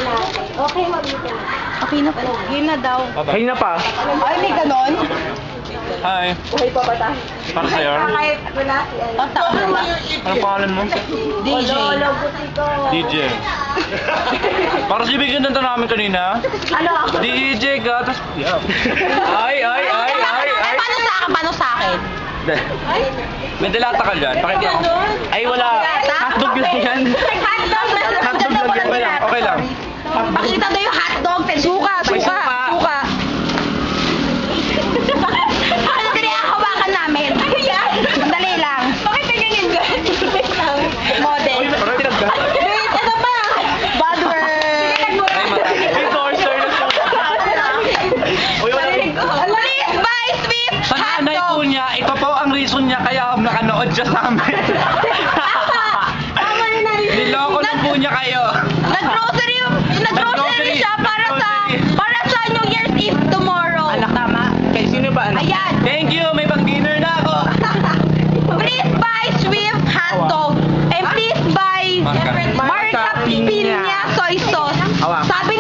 natin. Okay, mag-meeting na. Okay na po. Yun na daw. Kayo na pa. Ay, may ganon? Hi. Buhay pa ba tayo? Para sa'yo. Kahit wala si ano. Ang taon na ba? Anong pangalan mo? DJ. Lolo, buti ko. DJ. Para si bigyan nito namin kanina. Ano? DJ ka, tapos... Yeah. Ay. Paano sa akin? May dilata ka dyan. Pakita ko. Ay, wala. Hotdog lang yan. Hotdog na. Hotdog lang yan. Okay lang. Okay lang. Pakita daw yung hotdog. Suka. May suka. Ano hawakan namin? Sandali lang. Bakit na ganyan dyan? Model. Parang tinagda. Wait, ano pa? Bad word. Ito, sir. Uy, wala. Please buy Swift Sa nanay po niya, ito po ang reason niya kaya nakanood siya sa amin. Tama na namin. Niloko lang po niya kayo. Nag-grocery siya para sa New Year's Eve tomorrow. Anak, tama. Kay sino ba? Anak? Ayan. Thank you, may pang-dinner na ako. Please buy Swift hotdog and please buy Marca Marca Piña soy sauce. Awang. Sabi